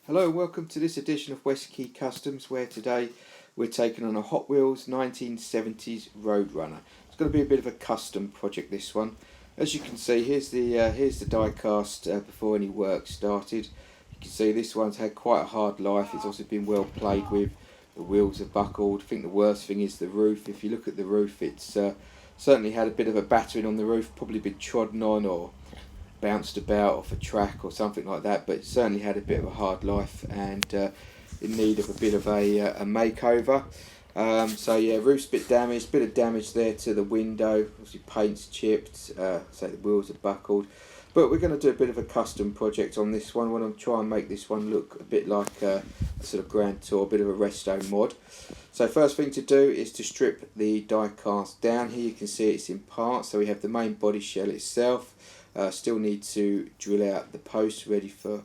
Hello, welcome to this edition of West Key Customs, where today we're taking on a Hot Wheels 1970s Roadrunner. It's going to be a bit of a custom project, this one. As you can see, here's the die cast before any work started. You can see this one's had quite a hard life. It's also been well played with. The wheels are buckled. I think the worst thing is the roof. If you look at the roof, it's certainly had a bit of a battering on the roof, probably been trodden on or bounced about off a track or something like that, but it certainly had a bit of a hard life and in need of a bit of a makeover. So yeah, roof's a bit damaged, bit of damage there to the window, obviously paint's chipped, so the wheels are buckled. But we're going to do a bit of a custom project on this one. We're going to try and make this one look a bit like a sort of Grand Tour, a bit of a resto mod. So first thing to do is to strip the die cast down. Here you can see it's in parts. So we have the main body shell itself. Still need to drill out the post ready for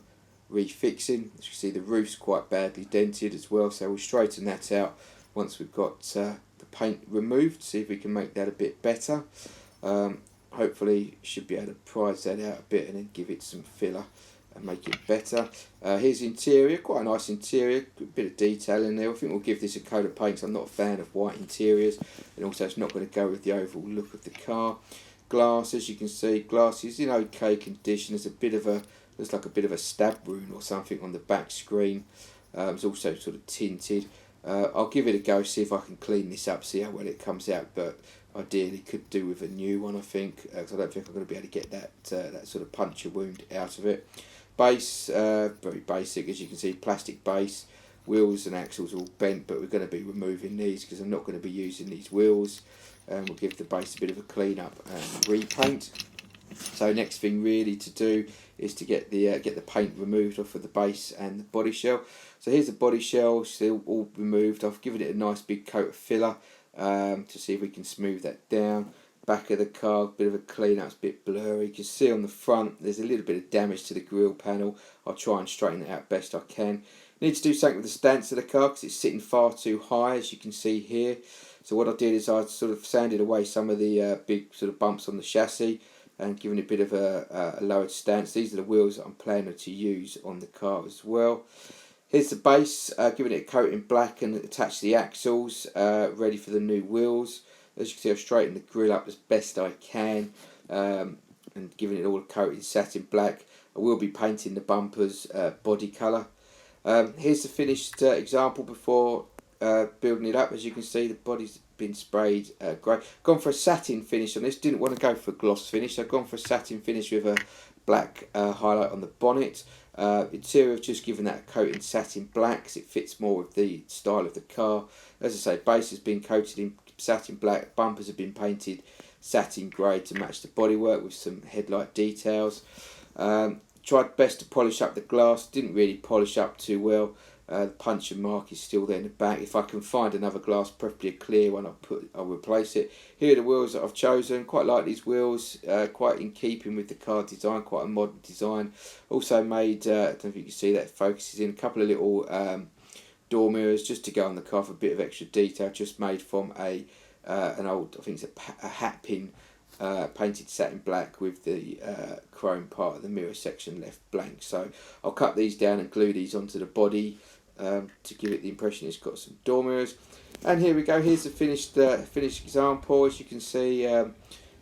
refixing. As you can see, the roof's quite badly dented as well, so we'll straighten that out once we've got the paint removed, see if we can make that a bit better. Hopefully should be able to prise that out a bit and then give it some filler and make it better. Here's the interior, quite a nice interior, a bit of detail in there. I think we'll give this a coat of paint. I'm not a fan of white interiors, and also it's not going to go with the overall look of the car. Glass, as you can see, glass is in okay condition. There's like a bit of a stab wound or something on the back screen. It's also sort of tinted. I'll give it a go, see if I can clean this up, see how well it comes out, but ideally could do with a new one, I think, because I don't think I'm going to be able to get that sort of puncture wound out of it. Base, very basic, as you can see, plastic base. Wheels and axles all bent, but we're going to be removing these because I'm not going to be using these wheels. We'll give the base a bit of a clean up and repaint. So next thing really to do is to get the paint removed off of the base and the body shell. So here's the body shell, still all removed. I've given it a nice big coat of filler to see if we can smooth that down. Back of the car, bit of a clean up, it's a bit blurry. You can see on the front there's a little bit of damage to the grille panel. I'll try and straighten it out best I can. Need to do something with the stance of the car because it's sitting far too high, as you can see here. So what I did is I sort of sanded away some of the big sort of bumps on the chassis and given it a bit of a lowered stance. These are the wheels that I'm planning to use on the car as well. Here's the base, giving it a coat in black and attached the axles, ready for the new wheels. As you can see, I've straightened the grille up as best I can and giving it all a coat in satin black. I will be painting the bumpers body colour. Here's the finished example before building it up. As you can see, the body's been sprayed grey. Gone for a satin finish on this. Didn't want to go for a gloss finish. I've gone for a satin finish with a black highlight on the bonnet. Interior, I've just given that a coat in satin black because it fits more with the style of the car. As I say, base has been coated in satin black. Bumpers have been painted satin grey to match the bodywork with some headlight details. Tried best to polish up the glass. Didn't really polish up too well. The puncture mark is still there in the back. If I can find another glass, preferably a clear one, I'll replace it. Here are the wheels that I've chosen. Quite like these wheels, quite in keeping with the car design, quite a modern design. Also made, I don't know if you can see that, it focuses in a couple of little door mirrors just to go on the car for a bit of extra detail, just made from an old, I think it's a hat pin, painted satin black with the chrome part of the mirror section left blank. So I'll cut these down and glue these onto the body to give it the impression it's got some door mirrors. And here we go, here's the finished example. As you can see,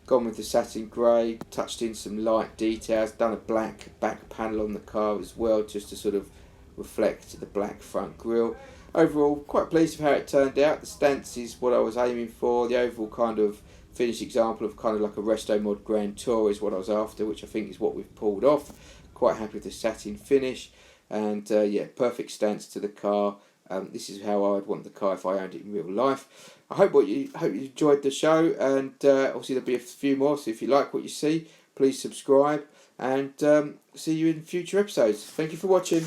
gone with the satin grey, touched in some light details, done a black back panel on the car as well just to sort of reflect the black front grille. Overall, quite pleased with how it turned out. The stance is what I was aiming for. The overall kind of finished example of kind of like a resto mod Grand Tour is what I was after, which I think is what we've pulled off. Quite happy with the satin finish, and yeah, perfect stance to the car. This is how I would want the car if I owned it in real life. I hope you enjoyed the show, and obviously there'll be a few more, so if you like what you see, please subscribe, and see you in future episodes. Thank you for watching.